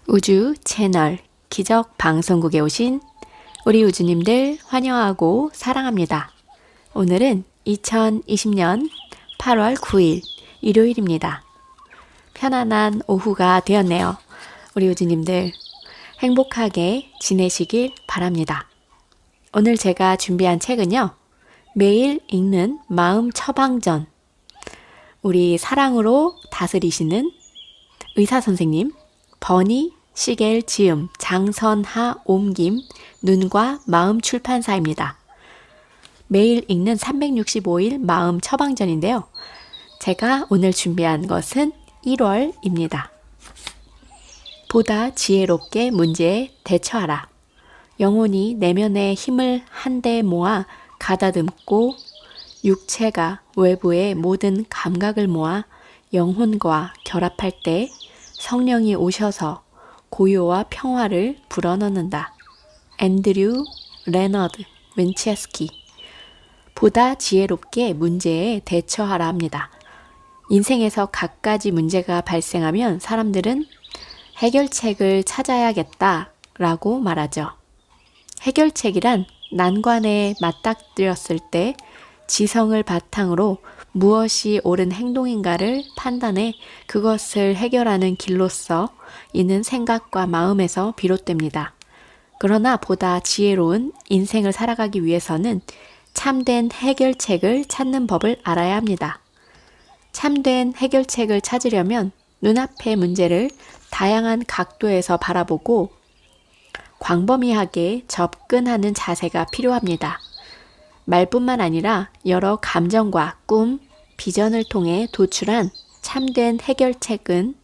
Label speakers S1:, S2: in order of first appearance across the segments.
S1: 우주 채널 기적 방송국에 오신 우리 우주님들 환영하고 사랑합니다. 오늘은 2020년 8월 9일 일요일입니다. 편안한 오후가 되었네요. 우리 우주님들 행복하게 지내시길 바랍니다. 오늘 제가 준비한 책은요. 매일 읽는 마음 처방전. 우리 사랑으로 다스리시는 의사선생님 버니 시겔 지음 장선하 옮김 눈과 마음 출판사입니다. 매일 읽는 365일 마음 처방전인데요. 제가 오늘 준비한 것은 1월입니다. 보다 지혜롭게 문제에 대처하라. 영혼이 내면의 힘을 한데 모아 가다듬고 육체가 외부의 모든 감각을 모아 영혼과 결합할 때 성령이 오셔서 고요와 평화를 불어넣는다. 앤드류 레너드 윈체스키. 보다 지혜롭게 문제에 대처하라 합니다. 인생에서 갖가지 문제가 발생하면 사람들은 해결책을 찾아야겠다라고 말하죠. 해결책이란 난관에 맞닥뜨렸을 때 지성을 바탕으로 무엇이 옳은 행동인가를 판단해 그것을 해결하는 길로서 이는 생각과 마음에서 비롯됩니다. 그러나 보다 지혜로운 인생을 살아가기 위해서는 참된 해결책을 찾는 법을 알아야 합니다. 참된 해결책을 찾으려면 눈앞의 문제를 다양한 각도에서 바라보고 광범위하게 접근하는 자세가 필요합니다. 말뿐만 아니라 여러 감정과 꿈, 비전을 통해 도출한 참된 해결책은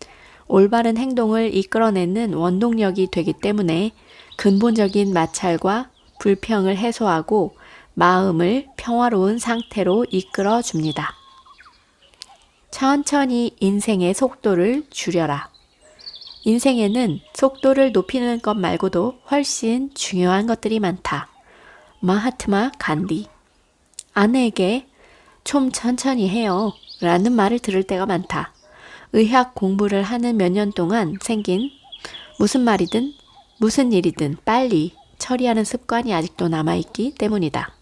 S1: 올바른 행동을 이끌어내는 원동력이 되기 때문에 근본적인 마찰과 불평을 해소하고 마음을 평화로운 상태로 이끌어 줍니다. 천천히 인생의 속도를 줄여라. 인생에는 속도를 높이는 것 말고도 훨씬 중요한 것들이 많다. 마하트마 간디. 아내에게 좀 천천히 해요 라는 말을 들을 때가 많다. 의학 공부를 하는 몇 년 동안 생긴 무슨 말이든 무슨 일이든 빨리 처리하는 습관이 아직도 남아있기 때문이다.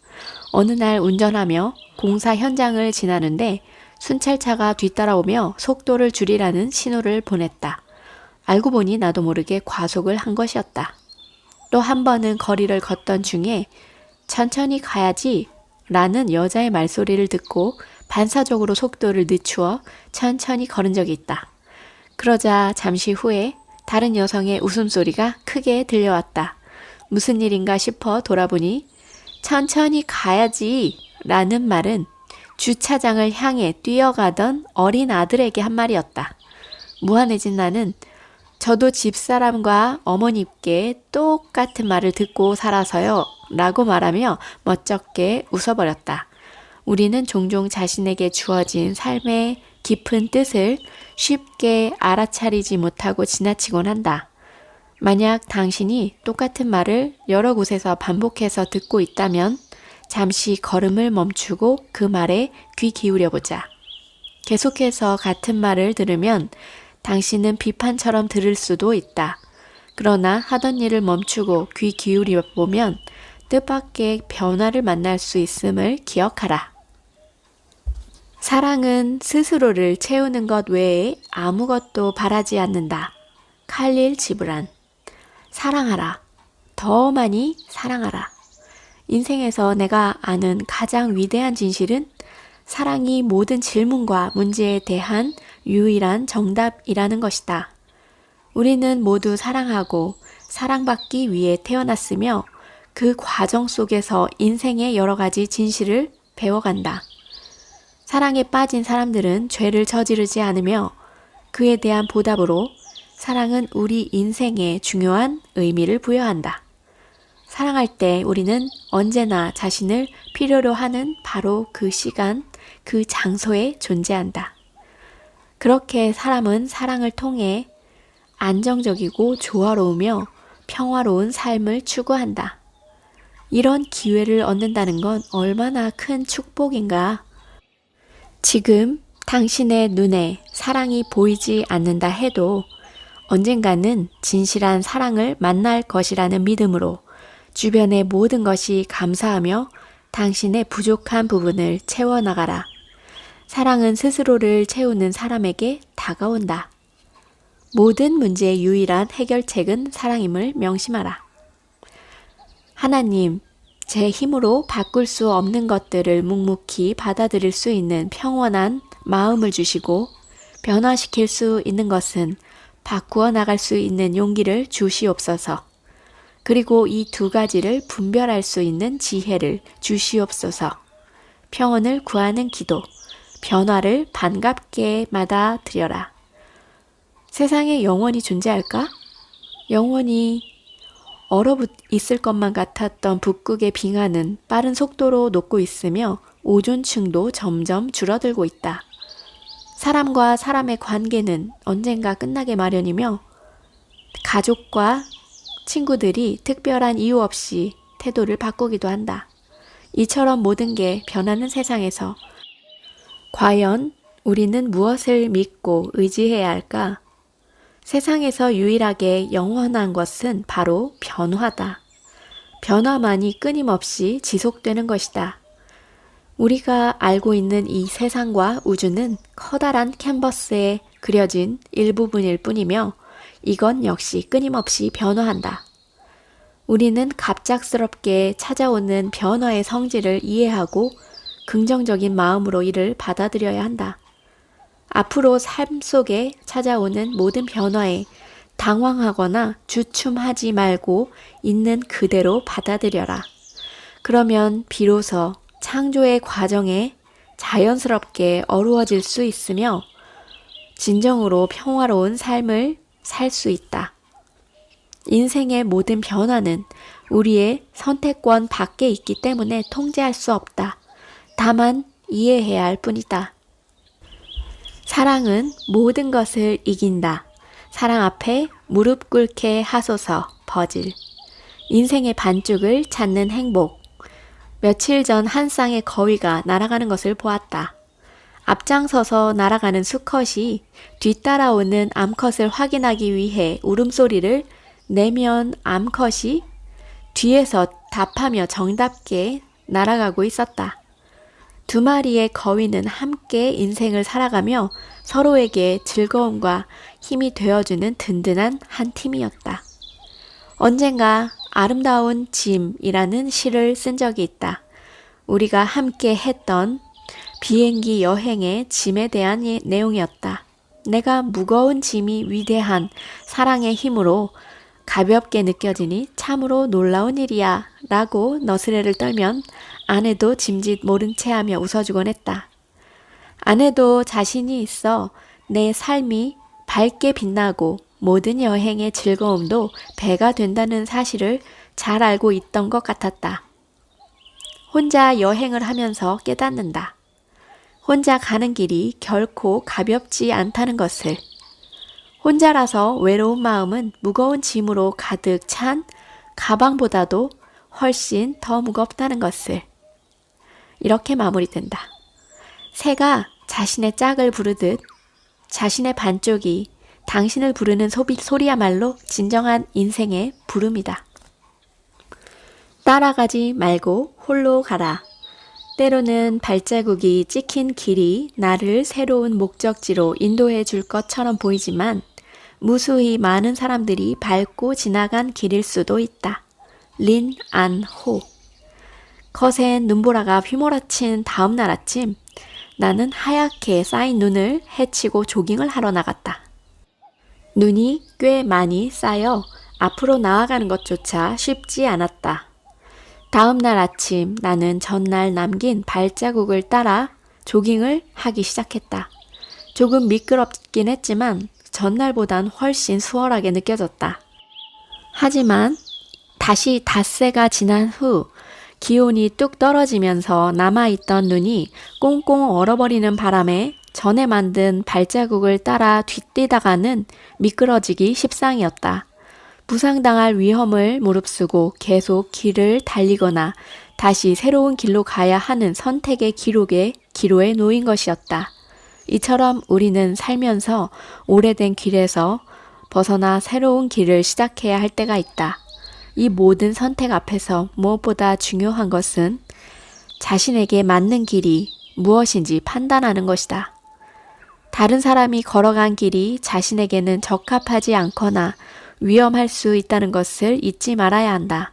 S1: 어느 날 운전하며 공사 현장을 지나는데 순찰차가 뒤따라오며 속도를 줄이라는 신호를 보냈다. 알고 보니 나도 모르게 과속을 한 것이었다. 또 한 번은 거리를 걷던 중에 천천히 가야지 라는 여자의 말소리를 듣고 반사적으로 속도를 늦추어 천천히 걸은 적이 있다. 그러자 잠시 후에 다른 여성의 웃음소리가 크게 들려왔다. 무슨 일인가 싶어 돌아보니 천천히 가야지 라는 말은 주차장을 향해 뛰어가던 어린 아들에게 한 말이었다. 무한해진 나는 저도 집사람과 어머니께 똑같은 말을 듣고 살아서요 라고 말하며 멋쩍게 웃어버렸다. 우리는 종종 자신에게 주어진 삶의 깊은 뜻을 쉽게 알아차리지 못하고 지나치곤 한다. 만약 당신이 똑같은 말을 여러 곳에서 반복해서 듣고 있다면 잠시 걸음을 멈추고 그 말에 귀 기울여보자. 계속해서 같은 말을 들으면 당신은 비판처럼 들을 수도 있다. 그러나 하던 일을 멈추고 귀 기울여 보면 뜻밖의 변화를 만날 수 있음을 기억하라. 사랑은 스스로를 채우는 것 외에 아무것도 바라지 않는다. 칼릴 지브란. 사랑하라. 더 많이 사랑하라. 인생에서 내가 아는 가장 위대한 진실은 사랑이 모든 질문과 문제에 대한 유일한 정답이라는 것이다. 우리는 모두 사랑하고 사랑받기 위해 태어났으며 그 과정 속에서 인생의 여러 가지 진실을 배워간다. 사랑에 빠진 사람들은 죄를 저지르지 않으며 그에 대한 보답으로 사랑은 우리 인생에 중요한 의미를 부여한다. 사랑할 때 우리는 언제나 자신을 필요로 하는 바로 그 시간, 그 장소에 존재한다. 그렇게 사람은 사랑을 통해 안정적이고 조화로우며 평화로운 삶을 추구한다. 이런 기회를 얻는다는 건 얼마나 큰 축복인가. 지금 당신의 눈에 사랑이 보이지 않는다 해도 언젠가는 진실한 사랑을 만날 것이라는 믿음으로 주변의 모든 것이 감사하며 당신의 부족한 부분을 채워나가라. 사랑은 스스로를 채우는 사람에게 다가온다. 모든 문제의 유일한 해결책은 사랑임을 명심하라. 하나님, 제 힘으로 바꿀 수 없는 것들을 묵묵히 받아들일 수 있는 평온한 마음을 주시고 변화시킬 수 있는 것은 바꾸어 나갈 수 있는 용기를 주시옵소서. 그리고 이 두 가지를 분별할 수 있는 지혜를 주시옵소서. 평온을 구하는 기도, 변화를 반갑게 받아들여라. 세상에 영원히 존재할까? 영원히 얼어붙 있을 것만 같았던 북극의 빙하는 빠른 속도로 녹고 있으며 오존층도 점점 줄어들고 있다. 사람과 사람의 관계는 언젠가 끝나게 마련이며 가족과 친구들이 특별한 이유 없이 태도를 바꾸기도 한다. 이처럼 모든 게 변하는 세상에서 과연 우리는 무엇을 믿고 의지해야 할까? 세상에서 유일하게 영원한 것은 바로 변화다. 변화만이 끊임없이 지속되는 것이다. 우리가 알고 있는 이 세상과 우주는 커다란 캔버스에 그려진 일부분일 뿐이며 이건 역시 끊임없이 변화한다. 우리는 갑작스럽게 찾아오는 변화의 성질을 이해하고 긍정적인 마음으로 이를 받아들여야 한다. 앞으로 삶 속에 찾아오는 모든 변화에 당황하거나 주춤하지 말고 있는 그대로 받아들여라. 그러면 비로소 창조의 과정에 자연스럽게 어우러질 수 있으며 진정으로 평화로운 삶을 살 수 있다. 인생의 모든 변화는 우리의 선택권 밖에 있기 때문에 통제할 수 없다. 다만 이해해야 할 뿐이다. 사랑은 모든 것을 이긴다. 사랑 앞에 무릎 꿇게 하소서. 버질. 인생의 반쪽을 찾는 행복. 며칠 전 한 쌍의 거위가 날아가는 것을 보았다. 앞장서서 날아가는 수컷이 뒤따라오는 암컷을 확인하기 위해 울음소리를 내면 암컷이 뒤에서 답하며 정답게 날아가고 있었다. 두 마리의 거위는 함께 인생을 살아가며 서로에게 즐거움과 힘이 되어주는 든든한 한 팀이었다. 언젠가 아름다운 짐이라는 시를 쓴 적이 있다. 우리가 함께 했던 비행기 여행의 짐에 대한 내용이었다. 내가 무거운 짐이 위대한 사랑의 힘으로 가볍게 느껴지니 참으로 놀라운 일이야 라고 너스레를 떨면 아내도 짐짓 모른 채 하며 웃어주곤 했다. 아내도 자신이 있어 내 삶이 밝게 빛나고 모든 여행의 즐거움도 배가 된다는 사실을 잘 알고 있던 것 같았다. 혼자 여행을 하면서 깨닫는다. 혼자 가는 길이 결코 가볍지 않다는 것을. 혼자라서 외로운 마음은 무거운 짐으로 가득 찬 가방보다도 훨씬 더 무겁다는 것을. 이렇게 마무리된다. 새가 자신의 짝을 부르듯 자신의 반쪽이 당신을 부르는 소리야말로 진정한 인생의 부름이다. 따라가지 말고 홀로 가라. 때로는 발자국이 찍힌 길이 나를 새로운 목적지로 인도해 줄 것처럼 보이지만 무수히 많은 사람들이 밟고 지나간 길일 수도 있다. 린 안 호. 거센 눈보라가 휘몰아친 다음 날 아침, 나는 하얗게 쌓인 눈을 헤치고 조깅을 하러 나갔다. 눈이 꽤 많이 쌓여 앞으로 나아가는 것조차 쉽지 않았다. 다음 날 아침 나는 전날 남긴 발자국을 따라 조깅을 하기 시작했다. 조금 미끄럽긴 했지만 전날보단 훨씬 수월하게 느껴졌다. 하지만 다시 닷새가 지난 후 기온이 뚝 떨어지면서 남아있던 눈이 꽁꽁 얼어버리는 바람에 전에 만든 발자국을 따라 뒤뛰다가는 미끄러지기 십상이었다. 부상당할 위험을 무릅쓰고 계속 길을 달리거나 다시 새로운 길로 가야 하는 선택의 기로에 놓인 것이었다. 이처럼 우리는 살면서 오래된 길에서 벗어나 새로운 길을 시작해야 할 때가 있다. 이 모든 선택 앞에서 무엇보다 중요한 것은 자신에게 맞는 길이 무엇인지 판단하는 것이다. 다른 사람이 걸어간 길이 자신에게는 적합하지 않거나 위험할 수 있다는 것을 잊지 말아야 한다.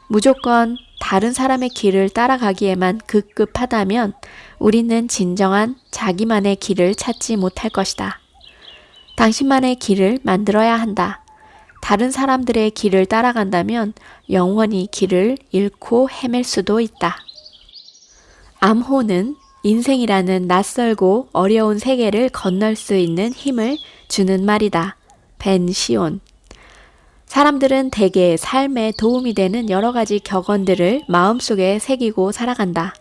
S1: 무조건 다른 사람의 길을 따라가기에만 급급하다면 우리는 진정한 자기만의 길을 찾지 못할 것이다. 당신만의 길을 만들어야 한다. 다른 사람들의 길을 따라간다면 영원히 길을 잃고 헤맬 수도 있다. 암호는 인생이라는 낯설고 어려운 세계를 건널 수 있는 힘을 주는 말이다. 벤시온. 사람들은 대개 삶에 도움이 되는 여러 가지 격언들을 마음속에 새기고 살아간다.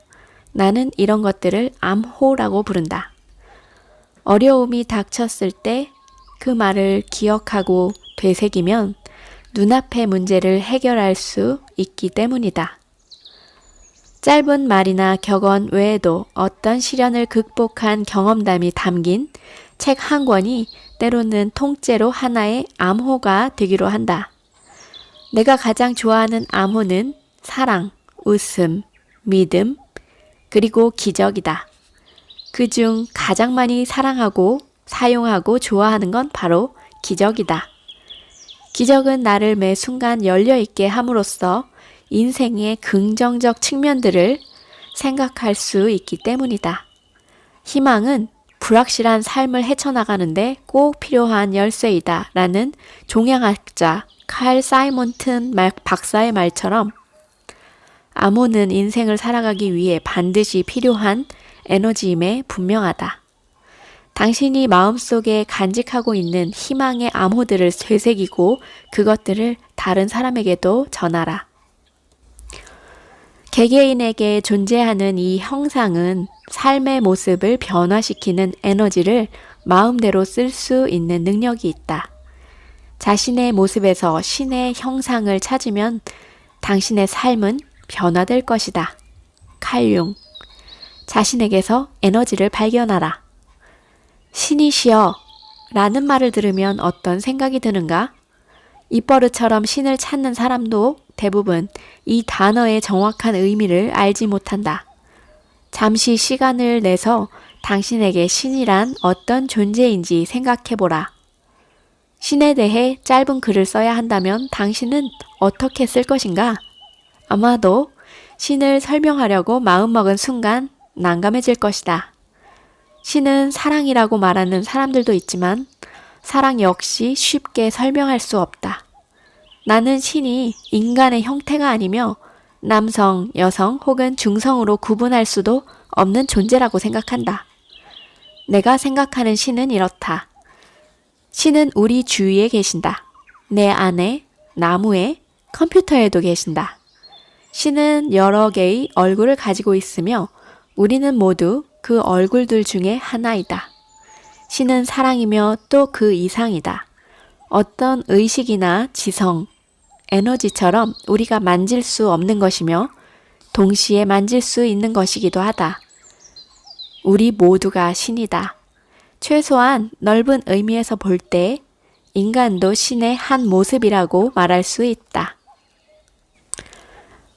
S1: 나는 이런 것들을 암호라고 부른다. 어려움이 닥쳤을 때 그 말을 기억하고 되새기면 눈앞의 문제를 해결할 수 있기 때문이다. 짧은 말이나 격언 외에도 어떤 시련을 극복한 경험담이 담긴 책 한 권이 때로는 통째로 하나의 암호가 되기로 한다. 내가 가장 좋아하는 암호는 사랑, 웃음, 믿음, 그리고 기적이다. 그중 가장 많이 사랑하고 사용하고 좋아하는 건 바로 기적이다. 기적은 나를 매 순간 열려있게 함으로써 인생의 긍정적 측면들을 생각할 수 있기 때문이다. 희망은 불확실한 삶을 헤쳐나가는데 꼭 필요한 열쇠이다 라는 종양학자 칼 사이먼튼 박사의 말처럼 암호는 인생을 살아가기 위해 반드시 필요한 에너지임에 분명하다. 당신이 마음속에 간직하고 있는 희망의 암호들을 되새기고 그것들을 다른 사람에게도 전하라. 개개인에게 존재하는 이 형상은 삶의 모습을 변화시키는 에너지를 마음대로 쓸 수 있는 능력이 있다. 자신의 모습에서 신의 형상을 찾으면 당신의 삶은 변화될 것이다. 칼융. 자신에게서 에너지를 발견하라. 신이시여 라는 말을 들으면 어떤 생각이 드는가? 입버릇처럼 신을 찾는 사람도 대부분 이 단어의 정확한 의미를 알지 못한다. 잠시 시간을 내서 당신에게 신이란 어떤 존재인지 생각해보라. 신에 대해 짧은 글을 써야 한다면 당신은 어떻게 쓸 것인가? 아마도 신을 설명하려고 마음먹은 순간 난감해질 것이다. 신은 사랑이라고 말하는 사람들도 있지만 사랑 역시 쉽게 설명할 수 없다. 나는 신이 인간의 형태가 아니며 남성, 여성 혹은 중성으로 구분할 수도 없는 존재라고 생각한다. 내가 생각하는 신은 이렇다. 신은 우리 주위에 계신다. 내 안에, 나무에, 컴퓨터에도 계신다. 신은 여러 개의 얼굴을 가지고 있으며 우리는 모두 그 얼굴들 중에 하나이다. 신은 사랑이며 또 그 이상이다. 어떤 의식이나 지성, 에너지처럼 우리가 만질 수 없는 것이며 동시에 만질 수 있는 것이기도 하다. 우리 모두가 신이다. 최소한 넓은 의미에서 볼 때 인간도 신의 한 모습이라고 말할 수 있다.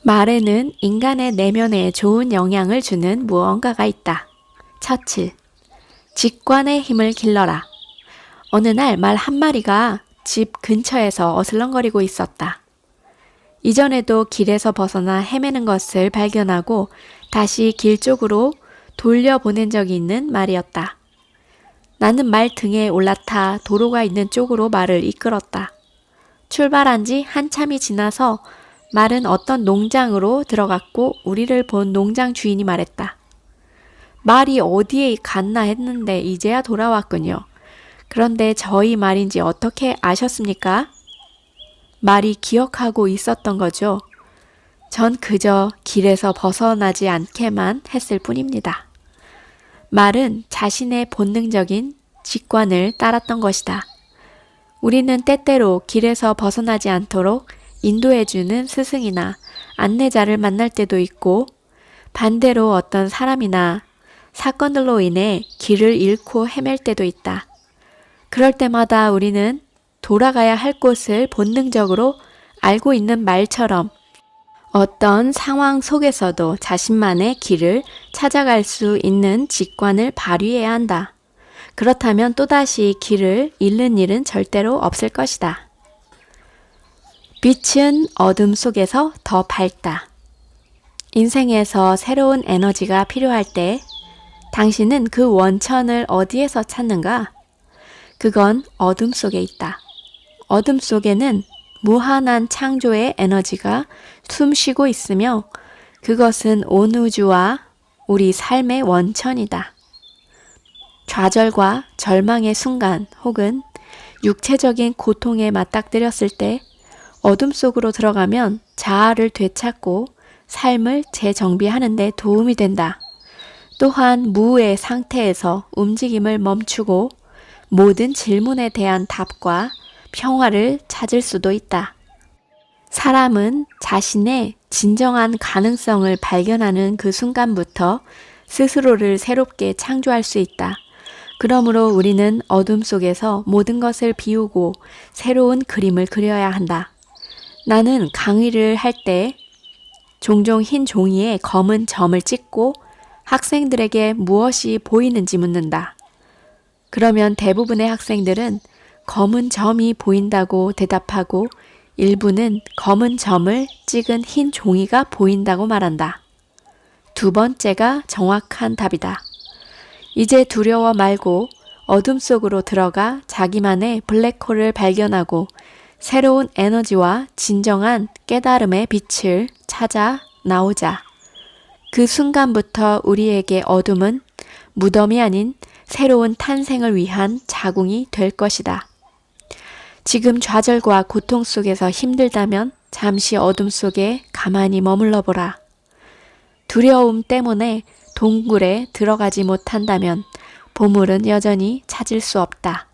S1: 말에는 인간의 내면에 좋은 영향을 주는 무언가가 있다. 처칠. 직관의 힘을 길러라. 어느 날 말 한 마리가 집 근처에서 어슬렁거리고 있었다. 이전에도 길에서 벗어나 헤매는 것을 발견하고 다시 길 쪽으로 돌려보낸 적이 있는 말이었다. 나는 말 등에 올라타 도로가 있는 쪽으로 말을 이끌었다. 출발한 지 한참이 지나서 말은 어떤 농장으로 들어갔고 우리를 본 농장 주인이 말했다. 말이 어디에 갔나 했는데 이제야 돌아왔군요. 그런데 저희 말인지 어떻게 아셨습니까? 말이 기억하고 있었던 거죠. 전 그저 길에서 벗어나지 않게만 했을 뿐입니다. 말은 자신의 본능적인 직관을 따랐던 것이다. 우리는 때때로 길에서 벗어나지 않도록 인도해주는 스승이나 안내자를 만날 때도 있고 반대로 어떤 사람이나 사건들로 인해 길을 잃고 헤맬 때도 있다. 그럴 때마다 우리는 돌아가야 할 곳을 본능적으로 알고 있는 말처럼 어떤 상황 속에서도 자신만의 길을 찾아갈 수 있는 직관을 발휘해야 한다. 그렇다면 또다시 길을 잃는 일은 절대로 없을 것이다. 빛은 어둠 속에서 더 밝다. 인생에서 새로운 에너지가 필요할 때 당신은 그 원천을 어디에서 찾는가? 그건 어둠 속에 있다. 어둠 속에는 무한한 창조의 에너지가 숨쉬고 있으며 그것은 온 우주와 우리 삶의 원천이다. 좌절과 절망의 순간 혹은 육체적인 고통에 맞닥뜨렸을 때 어둠 속으로 들어가면 자아를 되찾고 삶을 재정비하는 데 도움이 된다. 또한 무의 상태에서 움직임을 멈추고 모든 질문에 대한 답과 평화를 찾을 수도 있다. 사람은 자신의 진정한 가능성을 발견하는 그 순간부터 스스로를 새롭게 창조할 수 있다. 그러므로 우리는 어둠 속에서 모든 것을 비우고 새로운 그림을 그려야 한다. 나는 강의를 할 때 종종 흰 종이에 검은 점을 찍고 학생들에게 무엇이 보이는지 묻는다. 그러면 대부분의 학생들은 검은 점이 보인다고 대답하고 일부는 검은 점을 찍은 흰 종이가 보인다고 말한다. 두 번째가 정확한 답이다. 이제 두려워 말고 어둠 속으로 들어가 자기만의 블랙홀을 발견하고 새로운 에너지와 진정한 깨달음의 빛을 찾아 나오자. 그 순간부터 우리에게 어둠은 무덤이 아닌 새로운 탄생을 위한 자궁이 될 것이다. 지금 좌절과 고통 속에서 힘들다면 잠시 어둠 속에 가만히 머물러 보라. 두려움 때문에 동굴에 들어가지 못한다면 보물은 여전히 찾을 수 없다.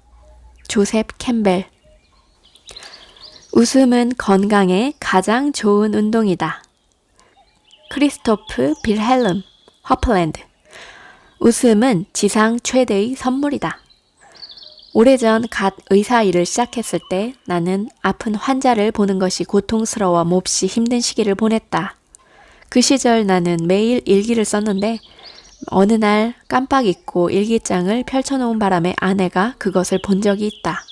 S1: 조셉 캠벨. 웃음은 건강에 가장 좋은 운동이다. 크리스토프 빌헬름 허플랜드. 웃음은 지상 최대의 선물이다. 오래전 갓 의사 일을 시작했을 때 나는 아픈 환자를 보는 것이 고통스러워 몹시 힘든 시기를 보냈다. 그 시절 나는 매일 일기를 썼는데 어느 날 깜빡 잊고 일기장을 펼쳐놓은 바람에 아내가 그것을 본 적이 있다.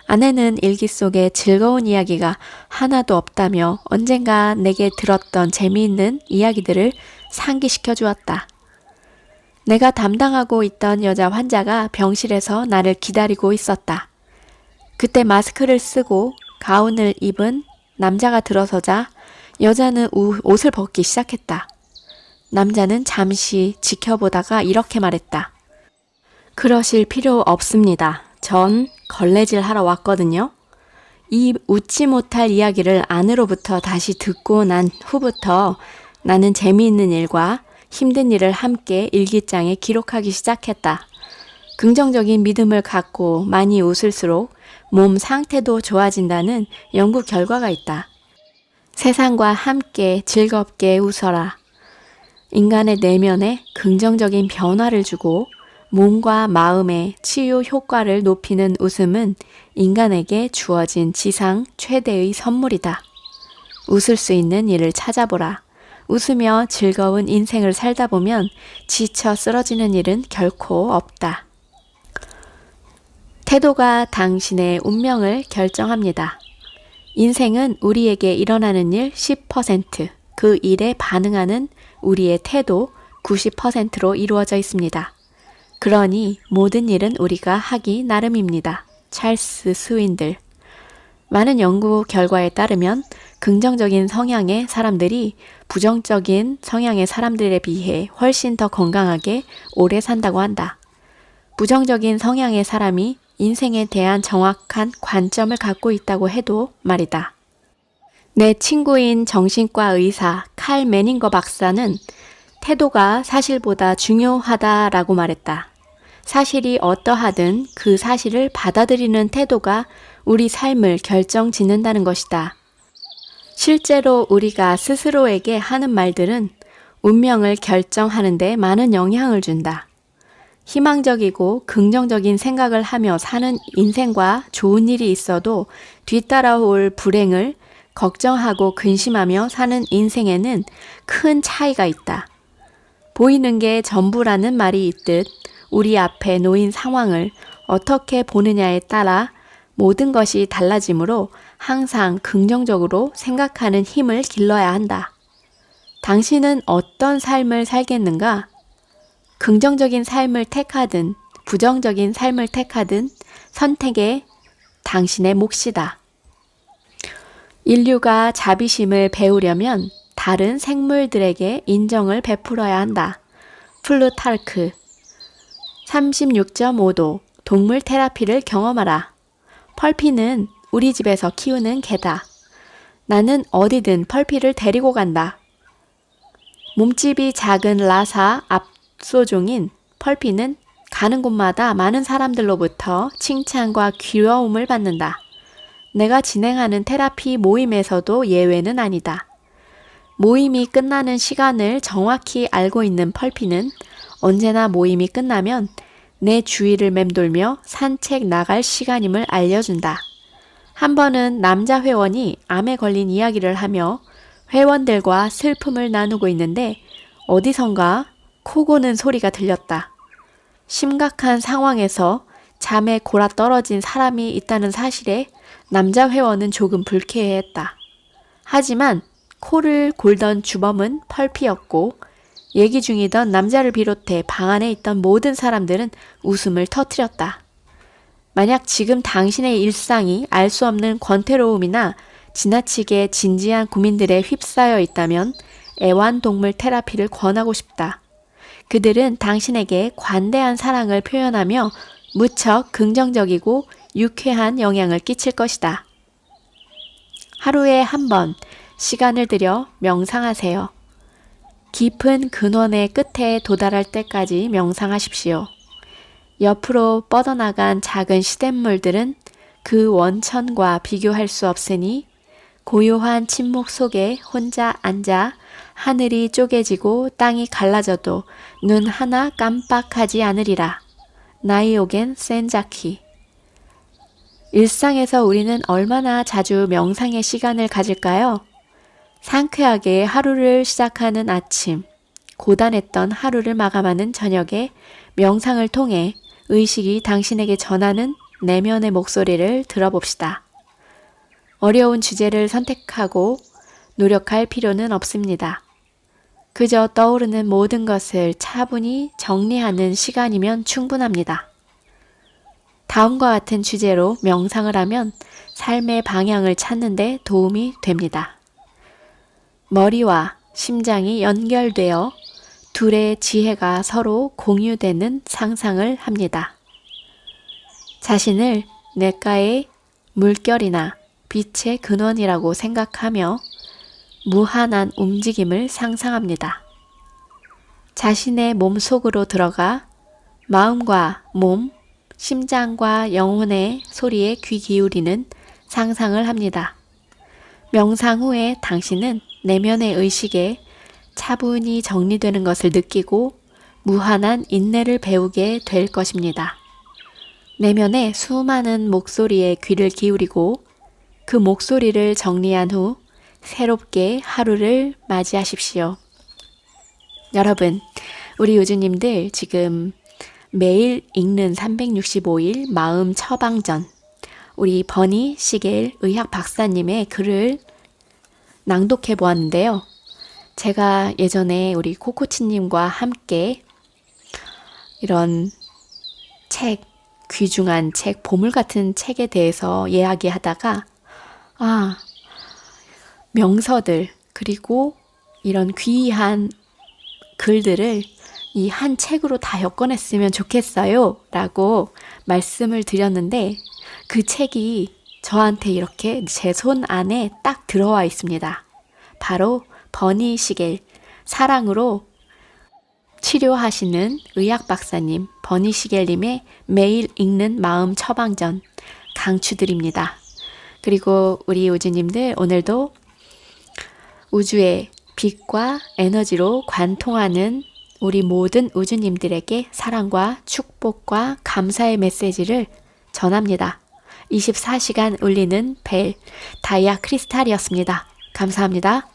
S1: 아내는 일기 속에 즐거운 이야기가 하나도 없다며 언젠가 내게 들었던 재미있는 이야기들을 상기시켜 주었다. 내가 담당하고 있던 여자 환자가 병실에서 나를 기다리고 있었다. 그때 마스크를 쓰고 가운을 입은 남자가 들어서자 여자는 옷을 벗기 시작했다. 남자는 잠시 지켜보다가 이렇게 말했다. 그러실 필요 없습니다. 전 걸레질 하러 왔거든요. 이 웃지 못할 이야기를 아내로부터 다시 듣고 난 후부터 나는 재미있는 일과 힘든 일을 함께 일기장에 기록하기 시작했다. 긍정적인 믿음을 갖고 많이 웃을수록 몸 상태도 좋아진다는 연구 결과가 있다. 세상과 함께 즐겁게 웃어라. 인간의 내면에 긍정적인 변화를 주고 몸과 마음의 치유 효과를 높이는 웃음은 인간에게 주어진 지상 최대의 선물이다. 웃을 수 있는 일을 찾아보라. 웃으며 즐거운 인생을 살다 보면 지쳐 쓰러지는 일은 결코 없다. 태도가 당신의 운명을 결정합니다. 인생은 우리에게 일어나는 일 10%, 그 일에 반응하는 우리의 태도 90%로 이루어져 있습니다. 그러니 모든 일은 우리가 하기 나름입니다. 찰스 스윈들. 많은 연구 결과에 따르면 긍정적인 성향의 사람들이 부정적인 성향의 사람들에 비해 훨씬 더 건강하게 오래 산다고 한다. 부정적인 성향의 사람이 인생에 대한 정확한 관점을 갖고 있다고 해도 말이다. 내 친구인 정신과 의사 칼 매닝거 박사는 태도가 사실보다 중요하다라고 말했다. 사실이 어떠하든 그 사실을 받아들이는 태도가 우리 삶을 결정짓는다는 것이다. 실제로 우리가 스스로에게 하는 말들은 운명을 결정하는 데 많은 영향을 준다. 희망적이고 긍정적인 생각을 하며 사는 인생과 좋은 일이 있어도 뒤따라올 불행을 걱정하고 근심하며 사는 인생에는 큰 차이가 있다. 보이는 게 전부라는 말이 있듯 우리 앞에 놓인 상황을 어떻게 보느냐에 따라 모든 것이 달라지므로 항상 긍정적으로 생각하는 힘을 길러야 한다. 당신은 어떤 삶을 살겠는가? 긍정적인 삶을 택하든 부정적인 삶을 택하든 선택에 당신의 몫이다. 인류가 자비심을 배우려면 다른 생물들에게 인정을 베풀어야 한다. 플루타르크 36.5도 동물 테라피를 경험하라. 펄피는 우리 집에서 키우는 개다. 나는 어디든 펄피를 데리고 간다. 몸집이 작은 라사 압소종인 펄피는 가는 곳마다 많은 사람들로부터 칭찬과 귀여움을 받는다. 내가 진행하는 테라피 모임에서도 예외는 아니다. 모임이 끝나는 시간을 정확히 알고 있는 펄피는 언제나 모임이 끝나면 내 주위를 맴돌며 산책 나갈 시간임을 알려준다. 한 번은 남자 회원이 암에 걸린 이야기를 하며 회원들과 슬픔을 나누고 있는데 어디선가 코 고는 소리가 들렸다. 심각한 상황에서 잠에 골아떨어진 사람이 있다는 사실에 남자 회원은 조금 불쾌해했다. 하지만 코를 골던 주범은 펄피였고 얘기 중이던 남자를 비롯해 방 안에 있던 모든 사람들은 웃음을 터뜨렸다. 만약 지금 당신의 일상이 알 수 없는 권태로움이나 지나치게 진지한 고민들에 휩싸여 있다면 애완동물 테라피를 권하고 싶다. 그들은 당신에게 관대한 사랑을 표현하며 무척 긍정적이고 유쾌한 영향을 끼칠 것이다. 하루에 한 번 시간을 들여 명상하세요. 깊은 근원의 끝에 도달할 때까지 명상하십시오. 옆으로 뻗어나간 작은 시냇물들은 그 원천과 비교할 수 없으니 고요한 침묵 속에 혼자 앉아 하늘이 쪼개지고 땅이 갈라져도 눈 하나 깜빡하지 않으리라. 나이오겐 센자키. 일상에서 우리는 얼마나 자주 명상의 시간을 가질까요? 상쾌하게 하루를 시작하는 아침, 고단했던 하루를 마감하는 저녁에 명상을 통해 의식이 당신에게 전하는 내면의 목소리를 들어봅시다. 어려운 주제를 선택하고 노력할 필요는 없습니다. 그저 떠오르는 모든 것을 차분히 정리하는 시간이면 충분합니다. 다음과 같은 주제로 명상을 하면 삶의 방향을 찾는 데 도움이 됩니다. 머리와 심장이 연결되어 둘의 지혜가 서로 공유되는 상상을 합니다. 자신을 냇가의 물결이나 빛의 근원이라고 생각하며 무한한 움직임을 상상합니다. 자신의 몸 속으로 들어가 마음과 몸, 심장과 영혼의 소리에 귀 기울이는 상상을 합니다. 명상 후에 당신은 내면의 의식에 차분히 정리되는 것을 느끼고 무한한 인내를 배우게 될 것입니다. 내면의 수많은 목소리에 귀를 기울이고 그 목소리를 정리한 후 새롭게 하루를 맞이하십시오. 여러분, 우리 요주님들 지금 매일 읽는 365일 마음 처방전, 우리 버니 시겔 의학 박사님의 글을 낭독해 보았는데요. 제가 예전에 우리 코코치님과 함께 이런 책, 귀중한 책, 보물 같은 책에 대해서 이야기하다가 명서들 그리고 이런 귀한 글들을 이 한 책으로 다 엮어냈으면 좋겠어요 라고 말씀을 드렸는데 그 책이 저한테 이렇게 제 손 안에 딱 들어와 있습니다. 바로 버니 시겔, 사랑으로 치료하시는 의학 박사님 버니 시겔님의 매일 읽는 마음 처방전 강추드립니다. 그리고 우리 우주님들 오늘도 우주의 빛과 에너지로 관통하는 우리 모든 우주님들에게 사랑과 축복과 감사의 메시지를 전합니다. 24시간 울리는 벨 다이아 크리스탈이었습니다. 감사합니다.